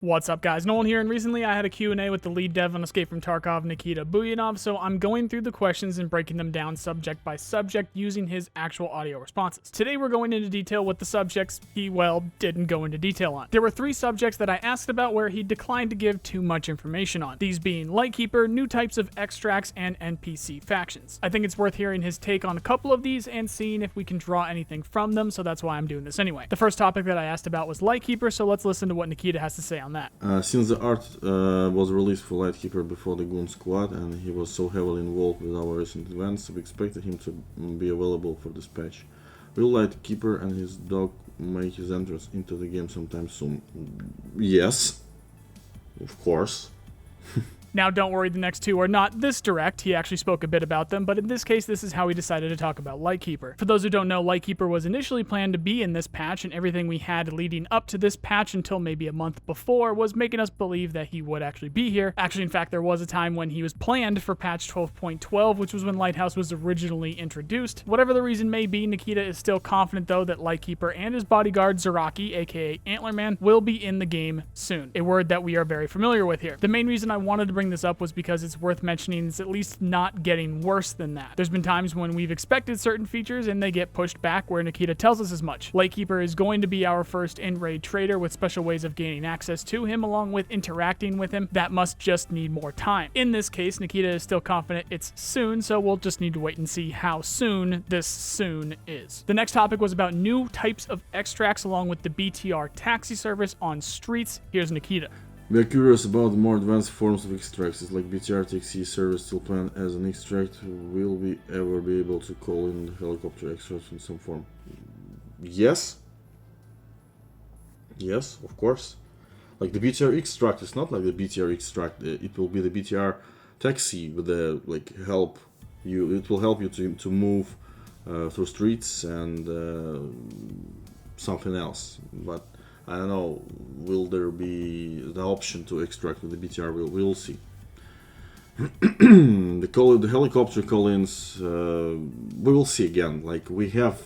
What's up, guys? Nolan here, and recently I had a Q&A with the lead dev on Escape from Tarkov, Nikita Buyanov, so I'm going through the questions and breaking them down subject by subject using his actual audio responses. Today we're going into detail with the subjects he, well, didn't go into detail on. There were 3 subjects that I asked about where he declined to give too much information on, these being Lightkeeper, new types of extracts, and NPC factions. I think it's worth hearing his take on a couple of these and seeing if we can draw anything from them, so that's why I'm doing this anyway. The first topic that I asked about was Lightkeeper, so let's listen to what Nikita has to say on that. Since the art was released for Lightkeeper before the Goon Squad and he was so heavily involved with our recent events, we expected him to be available for this patch. Will Lightkeeper and his dog make his entrance into the game sometime soon? Yes, of course. Now, don't worry, the next 2 are not this direct. He actually spoke a bit about them, but in this case, this is how he decided to talk about Lightkeeper. For those who don't know, Lightkeeper was initially planned to be in this patch, and everything we had leading up to this patch until maybe a month before was making us believe that he would actually be here. Actually, in fact, there was a time when he was planned for patch 12.12, which was when Lighthouse was originally introduced. Whatever the reason may be, Nikita is still confident, though, that Lightkeeper and his bodyguard, Zaraki, aka Antlerman, will be in the game soon. A word that we are very familiar with here. The main reason I wanted to bring this up was because it's worth mentioning it's at least not getting worse than that. There's been times when we've expected certain features and they get pushed back where Nikita tells us as much. Lightkeeper is going to be our first in-raid trader with special ways of gaining access to him along with interacting with him. That must just need more time. In this case, Nikita is still confident it's soon, so we'll just need to wait and see how soon this soon is. The next topic was about new types of extracts along with the BTR Taxi service on streets. Here's Nikita. We are curious about the more advanced forms of extracts. It's like BTR Taxi service still planned as an extract. Will we ever be able to call in the helicopter extracts in some form? Yes. Yes, of course. Like the BTR extract, it's not like the BTR extract. It will be the BTR Taxi with the help you. It will help you to move through streets and something else, but. I don't know, will there be the option to extract with the BTR? We'll see. The helicopter call-ins, we will see again. Like we have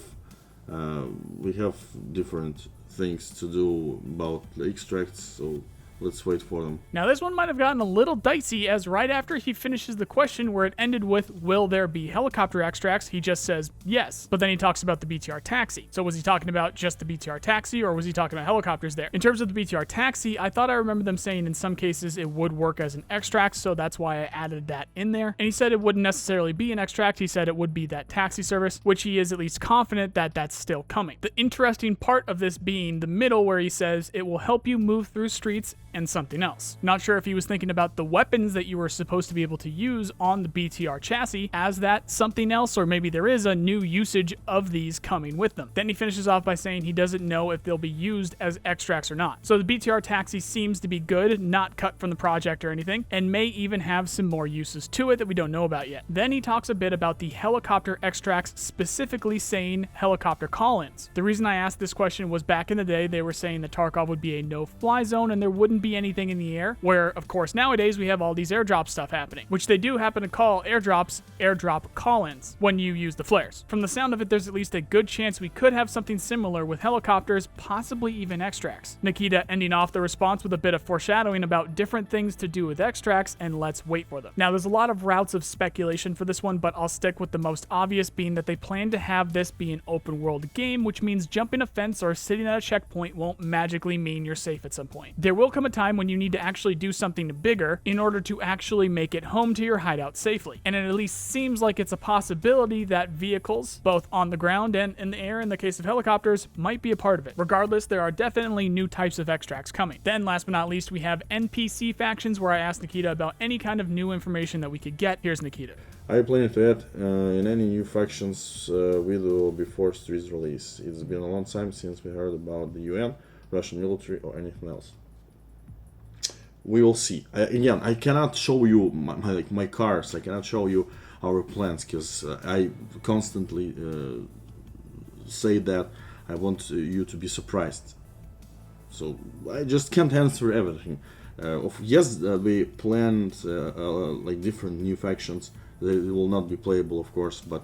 different things to do about the extracts, so let's wait for them. Now, this one might have gotten a little dicey, as right after he finishes the question where it ended with, will there be helicopter extracts, he just says yes. But then he talks about the BTR Taxi. So was he talking about just the BTR Taxi, or was he talking about helicopters there? In terms of the BTR Taxi, I thought I remember them saying in some cases it would work as an extract, so that's why I added that in there. And he said it wouldn't necessarily be an extract, he said it would be that taxi service, which he is at least confident that that's still coming. The interesting part of this being the middle where he says it will help you move through streets and something else. Not sure if he was thinking about the weapons that you were supposed to be able to use on the BTR chassis as that something else, or maybe there is a new usage of these coming with them. Then he finishes off by saying he doesn't know if they'll be used as extracts or not. So the BTR Taxi seems to be good, not cut from the project or anything, and may even have some more uses to it that we don't know about yet. Then he talks a bit about the helicopter extracts, specifically saying helicopter call-ins. The reason I asked this question was back in the day they were saying that Tarkov would be a no-fly zone and there wouldn't be anything in the air, where of course nowadays we have all these airdrop stuff happening, which they do happen to call airdrops airdrop call-ins when you use the flares. From the sound of it, there's at least a good chance we could have something similar with helicopters, possibly even extracts. Nikita ending off the response with a bit of foreshadowing about different things to do with extracts, and let's wait for them. Now, there's a lot of routes of speculation for this one, but I'll stick with the most obvious being that they plan to have this be an open world game, which means jumping a fence or sitting at a checkpoint won't magically mean you're safe at some point. There will come a time when you need to actually do something bigger in order to actually make it home to your hideout safely. And it at least seems like it's a possibility that vehicles, both on the ground and in the air in the case of helicopters, might be a part of it. Regardless, there are definitely new types of extracts coming. Then last but not least, we have NPC factions, where I asked Nikita about any kind of new information that we could get. Here's Nikita. Are you planning to add in any new factions with or before Streets release? It's been a long time since we heard about the UN, Russian military, or anything else. We will see. Again, I cannot show you my cars. I cannot show you our plans because I constantly say that I want you to be surprised. So I just can't answer everything. Yes, we planned different new factions. They will not be playable, of course, but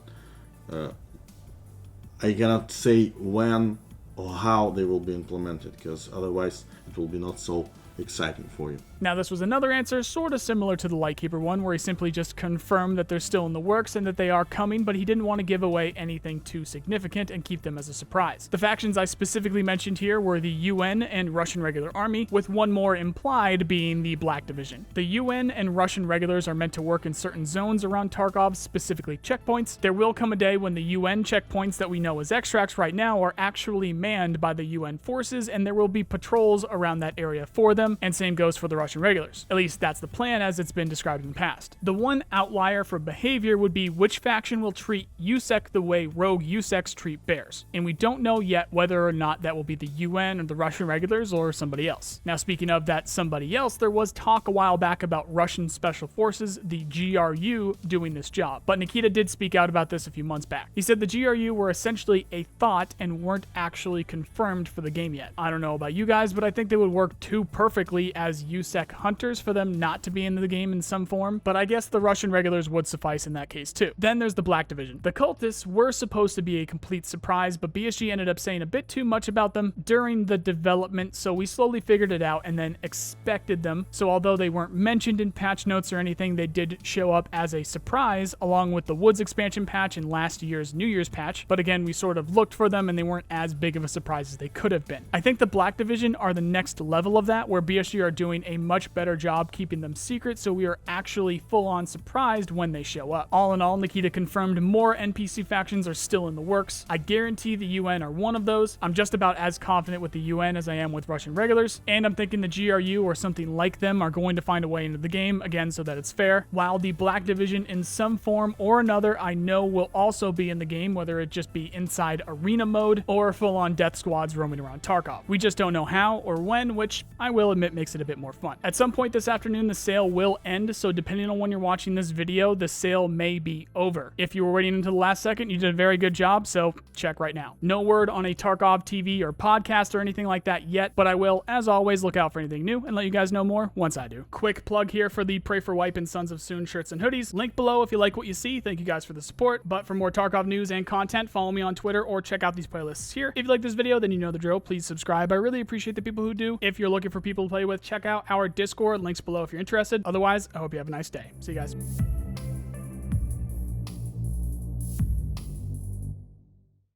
I cannot say when or how they will be implemented, because otherwise it will be not so exciting for you. Now, this was another answer sort of similar to the Lightkeeper one, where he simply just confirmed that they're still in the works and that they are coming, but he didn't want to give away anything too significant and keep them as a surprise. The factions I specifically mentioned here were the UN and Russian Regular Army, with one more implied being the Black Division. The UN and Russian regulars are meant to work in certain zones around Tarkov, specifically checkpoints. There will come a day when the UN checkpoints that we know as extracts right now are actually manned by the UN forces, and there will be patrols around that area for them, and same goes for the Russian regulars. At least that's the plan as it's been described in the past. The one outlier for behavior would be which faction will treat USEC the way rogue USECs treat bears, and we don't know yet whether or not that will be the UN or the Russian regulars or somebody else. Now, speaking of that somebody else, there was talk a while back about Russian Special Forces, the GRU, doing this job, but Nikita did speak out about this a few months back. He said the GRU were essentially a thought and weren't actually confirmed for the game yet. I don't know about you guys, but I think they would work too perfectly as USEC hunters for them not to be in the game in some form, but I guess the Russian regulars would suffice in that case too. Then there's the Black Division. The cultists were supposed to be a complete surprise, but BSG ended up saying a bit too much about them during the development, so we slowly figured it out and then expected them. So although they weren't mentioned in patch notes or anything, they did show up as a surprise along with the Woods expansion patch and last year's New Year's patch, but again, we sort of looked for them and they weren't as big of a surprise as they could have been. I think the Black Division are the next level of that, where BSG are doing a much better job keeping them secret, so we are actually full-on surprised when they show up. All in all, Nikita confirmed more NPC factions are still in the works. I guarantee the UN are one of those. I'm just about as confident with the UN as I am with Russian regulars, and I'm thinking the GRU or something like them are going to find a way into the game, again, so that it's fair. While the Black Division in some form or another I know will also be in the game, whether it just be inside arena mode or full-on death squads roaming around Tarkov. We just don't know how or when, which I will admit makes it a bit more fun. At some point this afternoon, the sale will end, so depending on when you're watching this video, the sale may be over. If you were waiting until the last second, you did a very good job, so check right now. No word on a Tarkov TV or podcast or anything like that yet, but I will, as always, look out for anything new and let you guys know more once I do. Quick plug here for the Pray for Wipe and Sons of Soon shirts and hoodies. Link below if you like what you see. Thank you guys for the support, but for more Tarkov news and content, follow me on Twitter or check out these playlists here. If you like this video, then you know the drill. Please subscribe. I really appreciate the people who do. If you're looking for people to play with, check out our Discord. Links below if you're interested. Otherwise, I hope you have a nice day. See you guys.